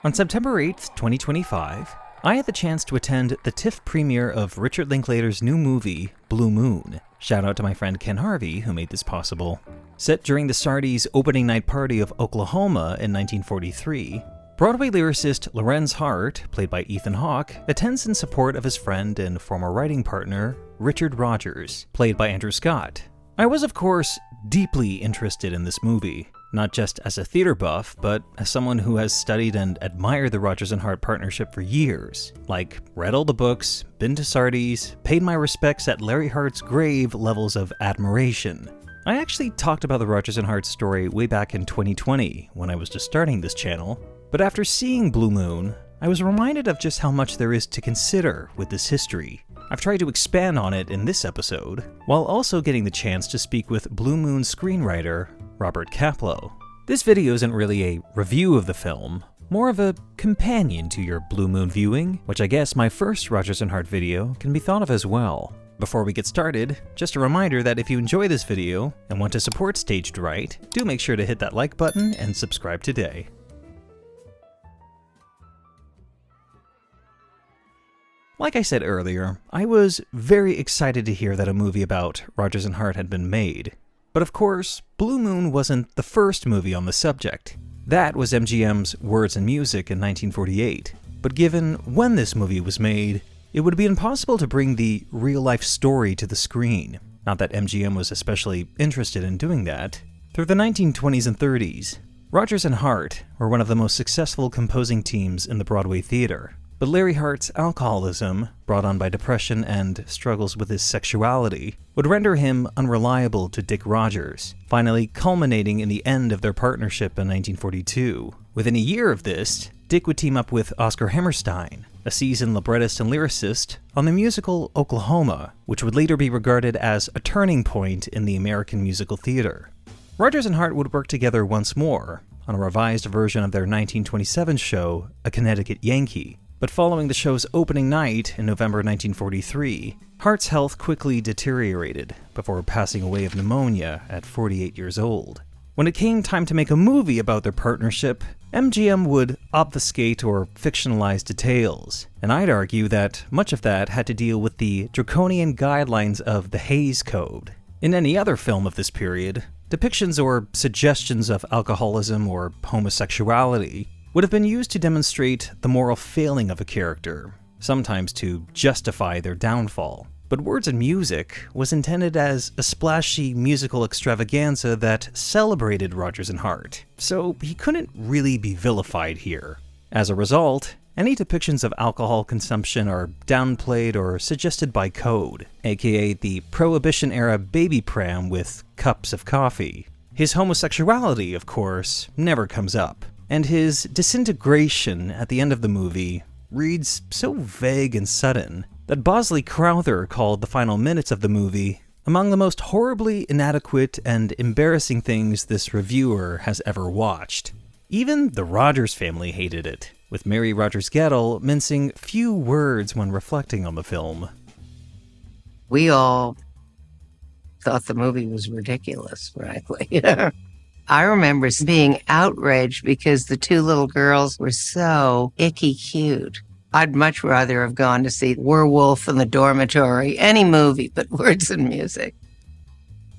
On September 8th, 2025, I had the chance to attend the TIFF premiere of Richard Linklater's new movie, Blue Moon. Shout out to my friend Ken Harvey, who made this possible. Set during the Sardi's opening night party of Oklahoma in 1943, Broadway lyricist Lorenz Hart, played by Ethan Hawke, attends in support of his friend and former writing partner, Richard Rodgers, played by Andrew Scott. I was, of course, deeply interested in this movie, not just as a theater buff, but as someone who has studied and admired the Rodgers and Hart partnership for years. Like, read all the books, been to Sardi's, paid my respects at Larry Hart's grave levels of admiration. I actually talked about the Rodgers and Hart story way back in 2020 when I was just starting this channel, but after seeing Blue Moon, I was reminded of just how much there is to consider with this history. I've tried to expand on it in this episode, while also getting the chance to speak with Blue Moon screenwriter Robert Kaplow. This video isn't really a review of the film, more of a companion to your Blue Moon viewing, which I guess my first Rodgers and Hart video can be thought of as well. Before we get started, just a reminder that if you enjoy this video and want to support Staged Right, do make sure to hit that like button and subscribe today. Like I said earlier, I was very excited to hear that a movie about Rodgers and Hart had been made. But of course, Blue Moon wasn't the first movie on the subject. That was MGM's Words and Music in 1948. But given when this movie was made, it would be impossible to bring the real-life story to the screen. Not that MGM was especially interested in doing that. Through the 1920s and 30s, Rodgers and Hart were one of the most successful composing teams in the Broadway theater. But Larry Hart's alcoholism, brought on by depression and struggles with his sexuality, would render him unreliable to Dick Rodgers, finally culminating in the end of their partnership in 1942. Within a year of this, Dick would team up with Oscar Hammerstein, a seasoned librettist and lyricist, on the musical Oklahoma, which would later be regarded as a turning point in the American musical theater. Rodgers and Hart would work together once more on a revised version of their 1927 show, A Connecticut Yankee. But following the show's opening night in November 1943, Hart's health quickly deteriorated before passing away of pneumonia at 48 years old. When it came time to make a movie about their partnership, MGM would obfuscate or fictionalize details, and I'd argue that much of that had to deal with the draconian guidelines of the Hays Code. In any other film of this period, depictions or suggestions of alcoholism or homosexuality would have been used to demonstrate the moral failing of a character, sometimes to justify their downfall. But Words and Music was intended as a splashy musical extravaganza that celebrated Rodgers and Hart, so he couldn't really be vilified here. As a result, any depictions of alcohol consumption are downplayed or suggested by code, aka the Prohibition-era baby pram with cups of coffee. His homosexuality, of course, never comes up. And his disintegration at the end of the movie reads so vague and sudden that Bosley Crowther called the final minutes of the movie among the most horribly inadequate and embarrassing things this reviewer has ever watched. Even the Rodgers family hated it, with Mary Rodgers-Gettle mincing few words when reflecting on the film. We all thought the movie was ridiculous, frankly. I remember being outraged because the two little girls were so icky cute. I'd much rather have gone to see Werewolf in the Dormitory, any movie but Words and Music.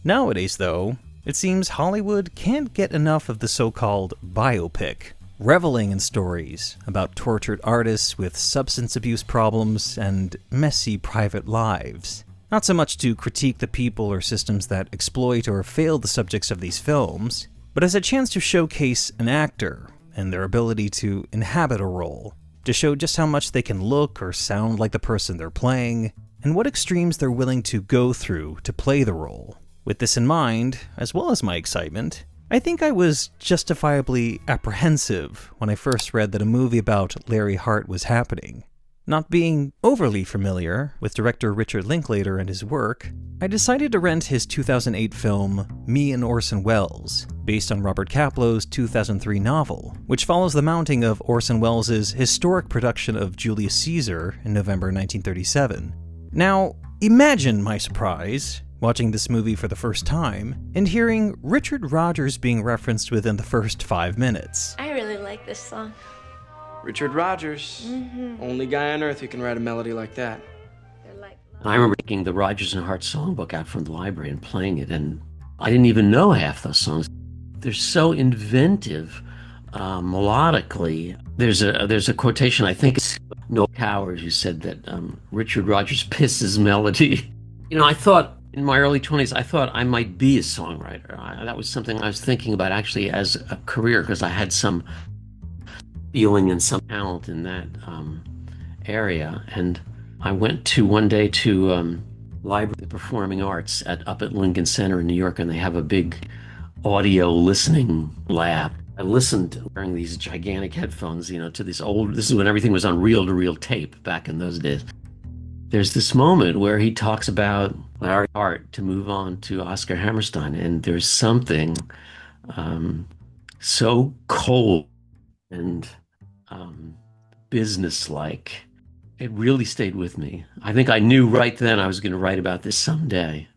Nowadays, though, it seems Hollywood can't get enough of the so-called biopic, reveling in stories about tortured artists with substance abuse problems and messy private lives. Not so much to critique the people or systems that exploit or fail the subjects of these films, but as a chance to showcase an actor and their ability to inhabit a role, to show just how much they can look or sound like the person they're playing, and what extremes they're willing to go through to play the role. With this in mind, as well as my excitement, I think I was justifiably apprehensive when I first read that a movie about Larry Hart was happening. Not being overly familiar with director Richard Linklater and his work, I decided to rent his 2008 film Me and Orson Welles, based on Robert Kaplow's 2003 novel, which follows the mounting of Orson Welles' historic production of Julius Caesar in November 1937. Now, imagine my surprise watching this movie for the first time and hearing Richard Rodgers being referenced within the first 5 minutes. I really like this song. Richard Rodgers. Only guy on earth who can write a melody like that. I remember taking the Rodgers and Hart songbook out from the library and playing it, and I didn't even know half those songs. They're so inventive, melodically. There's a quotation, I think it's Noel Coward, who said that Richard Rodgers pisses melody. You know, I thought in my early 20s, I thought I might be a songwriter. That was something I was thinking about actually as a career, because I had some feeling and some talent in that area. And I went one day to Library of Performing Arts up at Lincoln Center in New York, and they have a big audio listening lab. I listened wearing these gigantic headphones, to this is when everything was on reel-to-reel tape back in those days. There's this moment where he talks about Larry Hart to move on to Oscar Hammerstein, and there's something so cold and businesslike. It really stayed with me. I think I knew right then I was going to write about this someday.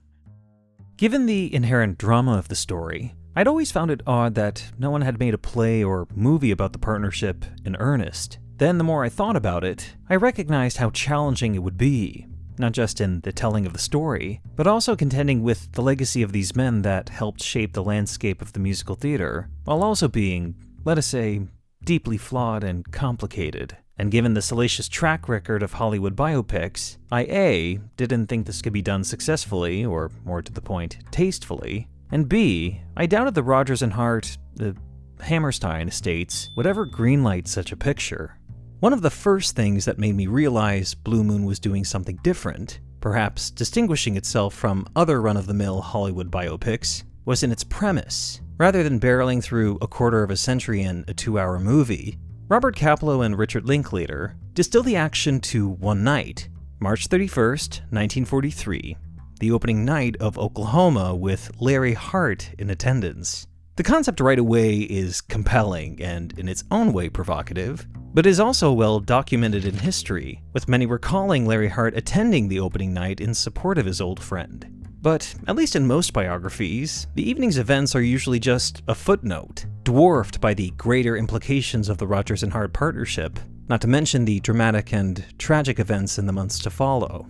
Given the inherent drama of the story, I'd always found it odd that no one had made a play or movie about the partnership in earnest. Then the more I thought about it, I recognized how challenging it would be, not just in the telling of the story, but also contending with the legacy of these men that helped shape the landscape of the musical theater, while also being, let us say, deeply flawed and complicated. And given the salacious track record of Hollywood biopics, I A, didn't think this could be done successfully, or more to the point, tastefully, and B, I doubted the Rodgers and Hart, the Hammerstein estates would ever greenlight such a picture. One of the first things that made me realize Blue Moon was doing something different, perhaps distinguishing itself from other run-of-the-mill Hollywood biopics, was in its premise. Rather than barreling through a quarter of a century in a 2-hour movie, Robert Kaplow and Richard Linklater distill the action to one night, March 31st, 1943, the opening night of Oklahoma with Larry Hart in attendance. The concept right away is compelling and in its own way provocative, but is also well documented in history, with many recalling Larry Hart attending the opening night in support of his old friend. But, at least in most biographies, the evening's events are usually just a footnote, dwarfed by the greater implications of the Rodgers and Hart partnership, not to mention the dramatic and tragic events in the months to follow.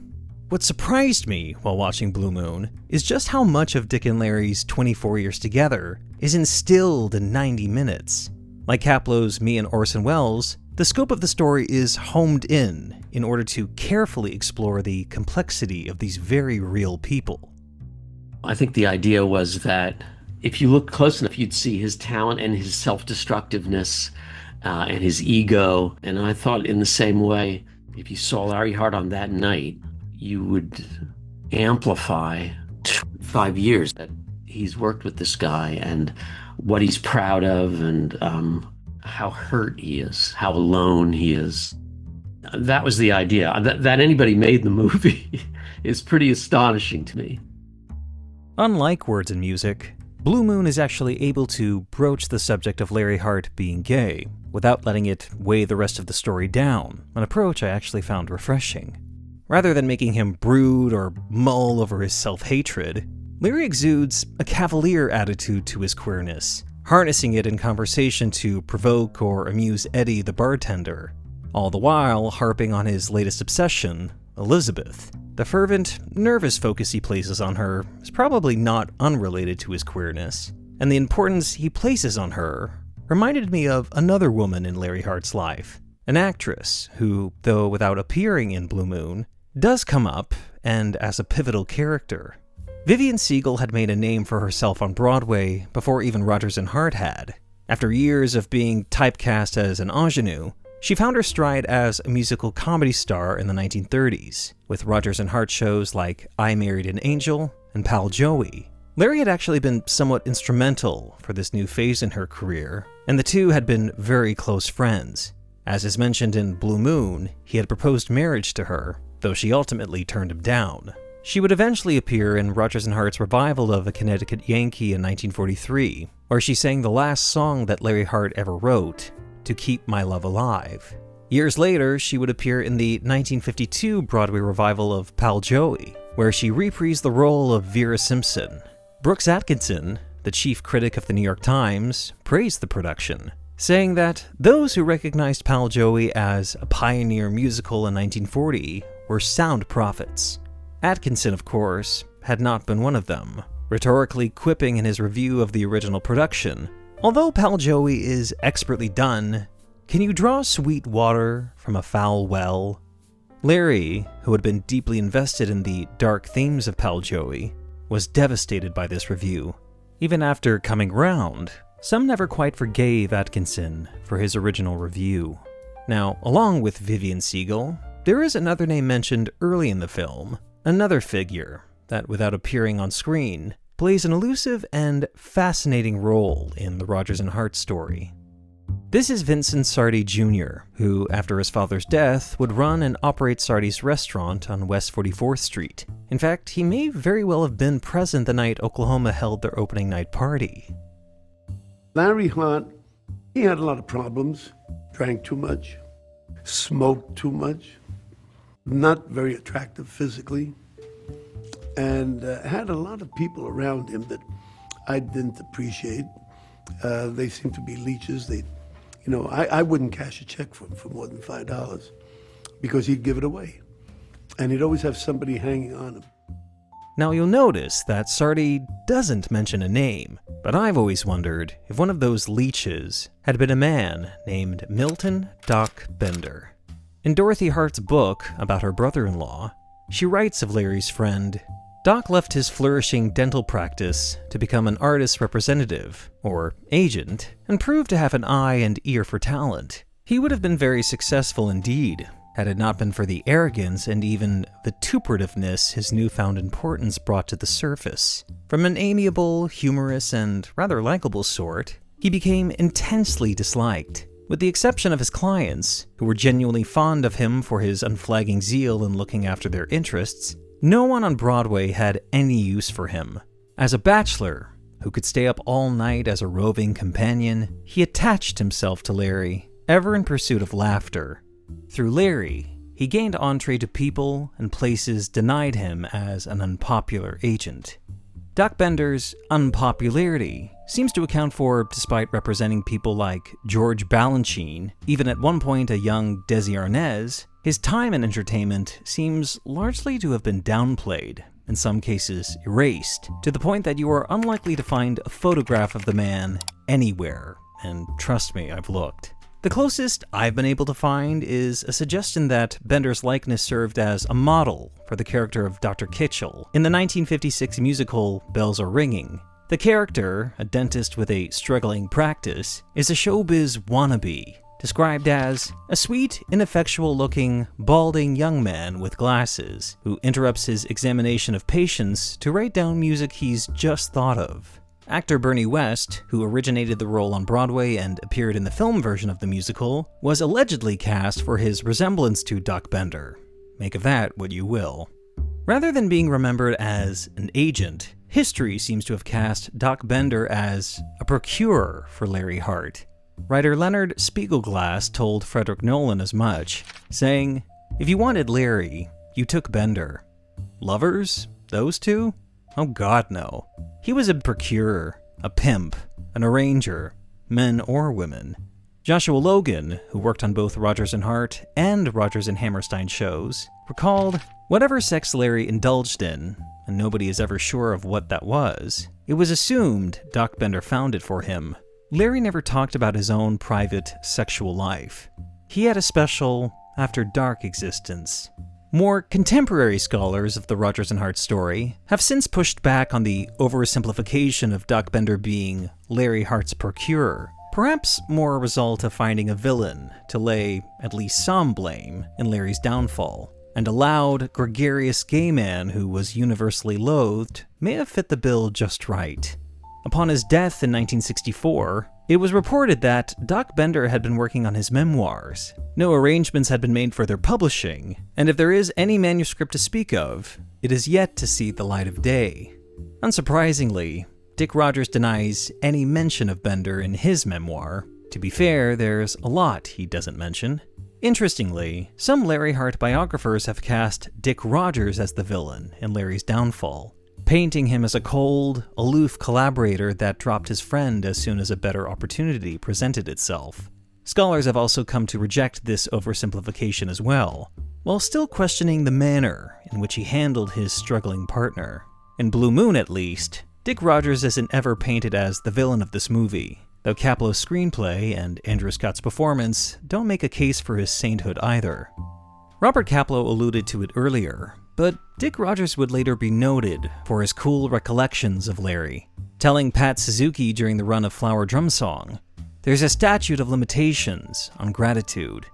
What surprised me while watching Blue Moon is just how much of Dick and Larry's 24 years together is instilled in 90 minutes. Like Kaplow's Me and Orson Welles, the scope of the story is homed in order to carefully explore the complexity of these very real people. I think the idea was that if you look close enough, you'd see his talent and his self-destructiveness and his ego. And I thought in the same way, if you saw Larry Hart on that night, you would amplify 5 years that he's worked with this guy and what he's proud of and how hurt he is, how alone he is. That was the idea. That anybody made the movie is pretty astonishing to me. Unlike Words and Music, Blue Moon is actually able to broach the subject of Larry Hart being gay without letting it weigh the rest of the story down, an approach I actually found refreshing. Rather than making him brood or mull over his self-hatred, Larry exudes a cavalier attitude to his queerness, harnessing it in conversation to provoke or amuse Eddie the bartender, all the while harping on his latest obsession, Elizabeth. The fervent, nervous focus he places on her is probably not unrelated to his queerness, and the importance he places on her reminded me of another woman in Larry Hart's life, an actress who, though without appearing in Blue Moon, does come up, and as a pivotal character. Vivian Siegel had made a name for herself on Broadway before even Rodgers and Hart had. After years of being typecast as an ingenue, she found her stride as a musical comedy star in the 1930s, with Rodgers and Hart shows like I Married an Angel and Pal Joey. Larry had actually been somewhat instrumental for this new phase in her career, and the two had been very close friends. As is mentioned in Blue Moon, he had proposed marriage to her, though she ultimately turned him down. She would eventually appear in Rodgers and Hart's revival of A Connecticut Yankee in 1943, where she sang the last song that Larry Hart ever wrote, To Keep My Love Alive. Years later, she would appear in the 1952 Broadway revival of Pal Joey, where she reprised the role of Vera Simpson. Brooks Atkinson, the chief critic of the New York Times, praised the production. saying that those who recognized Pal Joey as a pioneer musical in 1940 were sound prophets. Atkinson, of course, had not been one of them, rhetorically quipping in his review of the original production, "Although Pal Joey is expertly done, can you draw sweet water from a foul well?" Larry, who had been deeply invested in the dark themes of Pal Joey, was devastated by this review. Even after coming round, some never quite forgave Atkinson for his original review. Now, along with Vivian Siegel, there is another name mentioned early in the film, another figure that, without appearing on screen, plays an elusive and fascinating role in the Rodgers and Hart story. This is Vincent Sardi Jr., who, after his father's death, would run and operate Sardi's restaurant on West 44th Street. In fact, he may very well have been present the night Oklahoma held their opening night party. Larry Hart, he had a lot of problems. Drank too much, smoked too much, not very attractive physically, and had a lot of people around him that I didn't appreciate. They seemed to be leeches. I wouldn't cash a check for him for more than $5 because he'd give it away. And he'd always have somebody hanging on him. Now you'll notice that Sardi doesn't mention a name, but I've always wondered if one of those leeches had been a man named Milton Doc Bender. In Dorothy Hart's book about her brother-in-law, she writes of Larry's friend, "Doc left his flourishing dental practice to become an artist representative, or agent, and proved to have an eye and ear for talent. He would have been very successful indeed, had it not been for the arrogance and even vituperativeness his newfound importance brought to the surface. From an amiable, humorous, and rather likable sort, he became intensely disliked. With the exception of his clients, who were genuinely fond of him for his unflagging zeal in looking after their interests, no one on Broadway had any use for him. As a bachelor, who could stay up all night as a roving companion, he attached himself to Larry, ever in pursuit of laughter. Through Larry, he gained entree to people and places denied him as an unpopular agent. Doc Bender's unpopularity seems to account for, despite representing people like George Balanchine, even at one point a young Desi Arnaz, his time in entertainment seems largely to have been downplayed, in some cases erased, to the point that you are unlikely to find a photograph of the man anywhere, and trust me, I've looked. The closest I've been able to find is a suggestion that Bender's likeness served as a model for the character of Dr. Kitchell in the 1956 musical Bells Are Ringing. The character, a dentist with a struggling practice, is a showbiz wannabe, described as a sweet, ineffectual-looking, balding young man with glasses who interrupts his examination of patients to write down music he's just thought of. Actor Bernie West, who originated the role on Broadway and appeared in the film version of the musical, was allegedly cast for his resemblance to Doc Bender. Make of that what you will. Rather than being remembered as an agent, history seems to have cast Doc Bender as a procurer for Larry Hart. Writer Leonard Spiegelglass told Frederick Nolan as much, saying, "If you wanted Larry, you took Bender. Lovers? Those two? Oh God, no. He was a procurer, a pimp, an arranger, men or women." Joshua Logan, who worked on both Rodgers and Hart and Rodgers and Hammerstein shows, recalled, "Whatever sex Larry indulged in, and nobody is ever sure of what that was, it was assumed Doc Bender found it for him. Larry never talked about his own private sexual life. He had a special, after-dark existence." More contemporary scholars of the Rodgers and Hart story have since pushed back on the oversimplification of Doc Bender being Larry Hart's procurer, perhaps more a result of finding a villain to lay at least some blame in Larry's downfall, and a loud, gregarious gay man who was universally loathed may have fit the bill just right. Upon his death in 1964, it was reported that Doc Bender had been working on his memoirs. No arrangements had been made for their publishing, and if there is any manuscript to speak of, it is yet to see the light of day. Unsurprisingly, Dick Rodgers denies any mention of Bender in his memoir. To be fair, there's a lot he doesn't mention. Interestingly, some Larry Hart biographers have cast Dick Rodgers as the villain in Larry's downfall. painting him as a cold, aloof collaborator that dropped his friend as soon as a better opportunity presented itself. Scholars have also come to reject this oversimplification as well, while still questioning the manner in which he handled his struggling partner. In Blue Moon, at least, Dick Rodgers isn't ever painted as the villain of this movie, though Kaplow's screenplay and Andrew Scott's performance don't make a case for his sainthood either. Robert Kaplow alluded to it earlier, but Dick Rodgers would later be noted for his cool recollections of Larry, telling Pat Suzuki during the run of Flower Drum Song, "There's a statute of limitations on gratitude."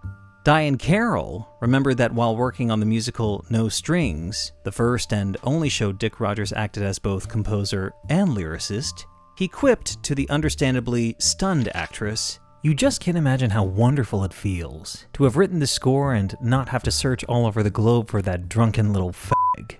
Diane Carroll remembered that while working on the musical No Strings, the first and only show Dick Rodgers acted as both composer and lyricist, he quipped to the understandably stunned actress, "You just can't imagine how wonderful it feels to have written the score and not have to search all over the globe for that drunken little fag."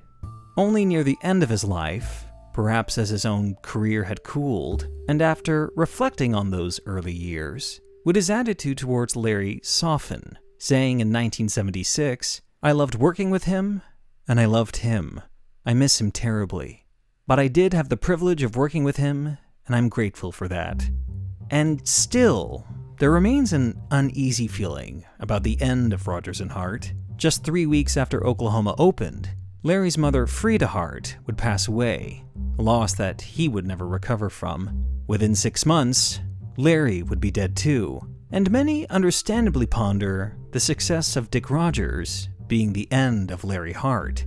Only near the end of his life, perhaps as his own career had cooled, and after reflecting on those early years, would his attitude towards Larry soften, saying in 1976, "I loved working with him, and I loved him. I miss him terribly. But I did have the privilege of working with him, and I'm grateful for that." And still, there remains an uneasy feeling about the end of Rodgers and Hart. Just 3 weeks after Oklahoma opened, Larry's mother, Frida Hart, would pass away, a loss that he would never recover from. Within 6 months, Larry would be dead too, and many understandably ponder the success of Dick Rodgers being the end of Larry Hart.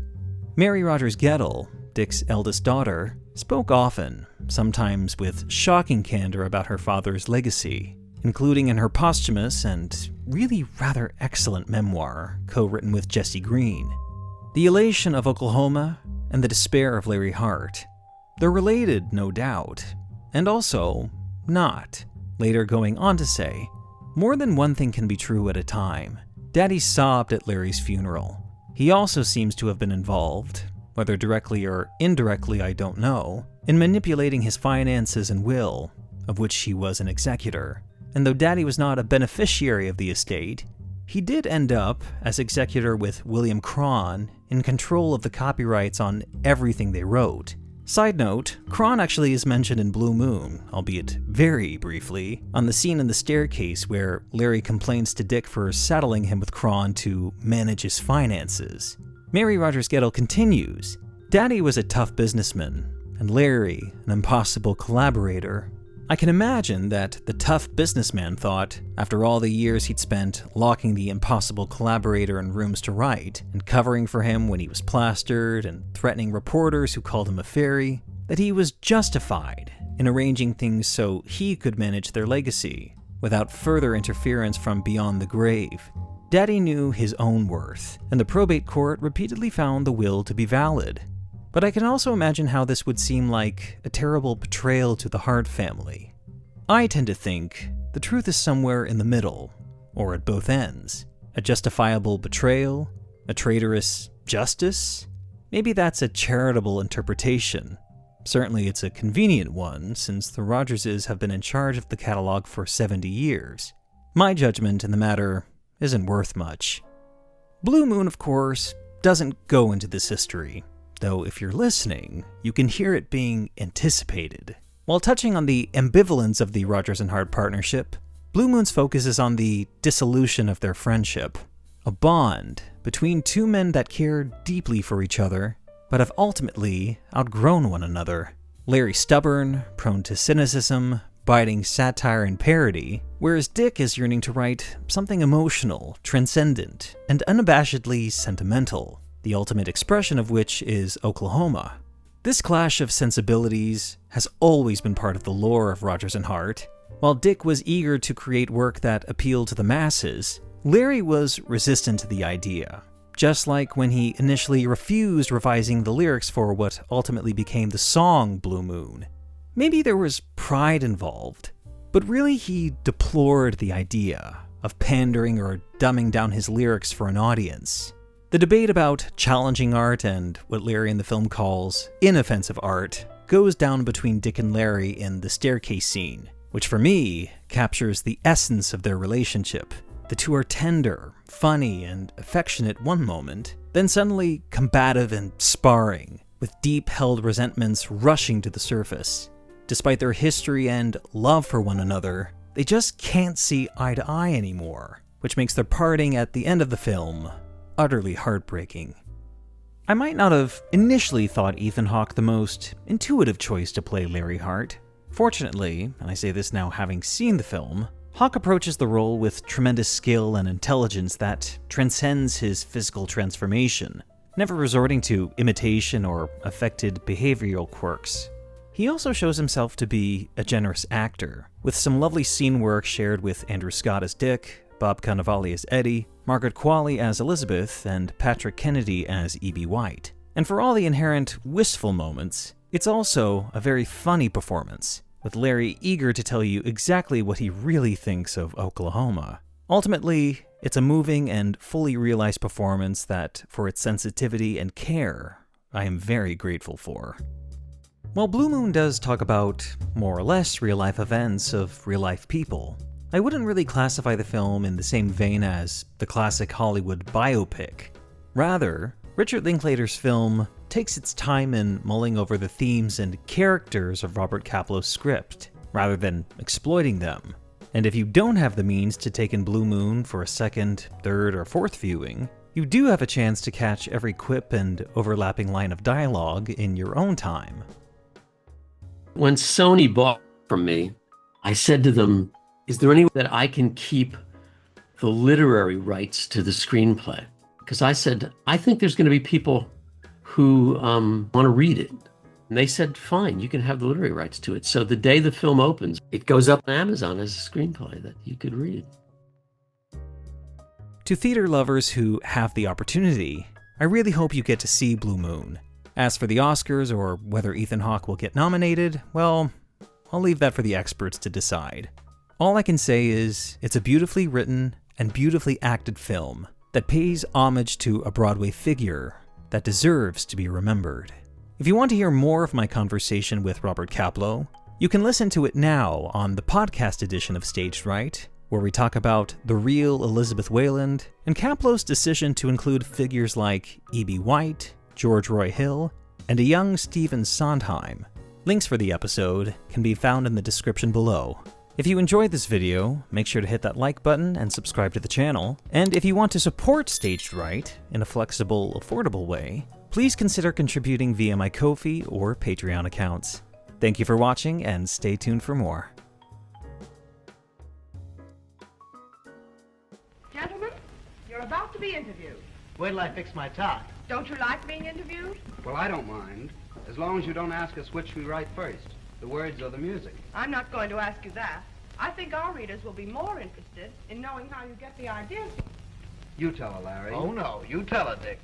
Mary Rodgers Gettle, Dick's eldest daughter, spoke often, sometimes with shocking candor about her father's legacy, including in her posthumous and really rather excellent memoir, co-written with Jesse Green. The elation of Oklahoma and the despair of Larry Hart. They're related, no doubt, and also not. Later going on to say, "More than one thing can be true at a time. Daddy sobbed at Larry's funeral. He also seems to have been involved, whether directly or indirectly I don't know, in manipulating his finances and will, of which he was an executor. And though Daddy was not a beneficiary of the estate, he did end up as executor with William Cron in control of the copyrights on everything they wrote." Side note, Cron actually is mentioned in Blue Moon, albeit very briefly, on the scene in the staircase where Larry complains to Dick for saddling him with Cron to manage his finances. Mary Rodgers Gettle continues, "Daddy was a tough businessman, and Larry an impossible collaborator. I can imagine that the tough businessman thought, after all the years he'd spent locking the impossible collaborator in rooms to write, and covering for him when he was plastered, and threatening reporters who called him a fairy, that he was justified in arranging things so he could manage their legacy, without further interference from beyond the grave. Daddy knew his own worth, and the probate court repeatedly found the will to be valid. But I can also imagine how this would seem like a terrible betrayal to the Hart family. I tend to think the truth is somewhere in the middle, or at both ends. A justifiable betrayal? A traitorous justice? Maybe that's a charitable interpretation. Certainly it's a convenient one, since the Rodgerses have been in charge of the catalog for 70 years. My judgment in the matter isn't worth much. Blue Moon, of course, doesn't go into this history, though if you're listening, you can hear it being anticipated. While touching on the ambivalence of the Rodgers and Hart partnership, Blue Moon's focus is on the dissolution of their friendship, a bond between two men that care deeply for each other, but have ultimately outgrown one another. Larry stubborn, prone to cynicism, biting satire and parody, whereas Dick is yearning to write something emotional, transcendent, and unabashedly sentimental, the ultimate expression of which is Oklahoma. This clash of sensibilities has always been part of the lore of Rodgers and Hart. While Dick was eager to create work that appealed to the masses, Larry was resistant to the idea, just like when he initially refused revising the lyrics for what ultimately became the song Blue Moon. Maybe there was pride involved, but really he deplored the idea of pandering or dumbing down his lyrics for an audience. The debate about challenging art and what Larry in the film calls inoffensive art goes down between Dick and Larry in the staircase scene, which for me captures the essence of their relationship. The two are tender, funny, and affectionate one moment, then suddenly combative and sparring, with deep-held resentments rushing to the surface. Despite their history and love for one another, they just can't see eye to eye anymore, which makes their parting at the end of the film utterly heartbreaking. I might not have initially thought Ethan Hawke the most intuitive choice to play Larry Hart. Fortunately, and I say this now having seen the film, Hawke approaches the role with tremendous skill and intelligence that transcends his physical transformation, never resorting to imitation or affected behavioral quirks. He also shows himself to be a generous actor, with some lovely scene work shared with Andrew Scott as Dick, Bob Cannavale as Eddie, Margaret Qualley as Elizabeth, and Patrick Kennedy as E.B. White. And for all the inherent wistful moments, it's also a very funny performance, with Larry eager to tell you exactly what he really thinks of Oklahoma. Ultimately, it's a moving and fully realized performance that, for its sensitivity and care, I am very grateful for. While Blue Moon does talk about more or less real-life events of real-life people, I wouldn't really classify the film in the same vein as the classic Hollywood biopic. Rather, Richard Linklater's film takes its time in mulling over the themes and characters of Robert Kaplow's script, rather than exploiting them. And if you don't have the means to take in Blue Moon for a second, third, or fourth viewing, you do have a chance to catch every quip and overlapping line of dialogue in your own time. When Sony bought from me, I said to them, is there any way that I can keep the literary rights to the screenplay? Because I said, I think there's going to be people who want to read it. And they said, fine, you can have the literary rights to it. So the day the film opens, it goes up on Amazon as a screenplay that you could read. To theater lovers who have the opportunity, I really hope you get to see Blue Moon. As for the Oscars or whether Ethan Hawke will get nominated, well, I'll leave that for the experts to decide. All I can say is, it's a beautifully written and beautifully acted film that pays homage to a Broadway figure that deserves to be remembered. If you want to hear more of my conversation with Robert Kaplow, you can listen to it now on the podcast edition of Staged Right, where we talk about the real Elizabeth Wayland and Kaplow's decision to include figures like E.B. White, George Roy Hill, and a young Stephen Sondheim. Links for the episode can be found in the description below. If you enjoyed this video, make sure to hit that like button and subscribe to the channel. And if you want to support Staged Right in a flexible, affordable way, please consider contributing via my Ko-fi or Patreon accounts. Thank you for watching, and stay tuned for more. Gentlemen, you're about to be interviewed. Wait till I fix my tie. Don't you like being interviewed? Well, I don't mind, as long as you don't ask us which we write first, the words or the music. I'm not going to ask you that. I think our readers will be more interested in knowing how you get the ideas. You tell her, Larry. Oh, no. You tell her, Dick.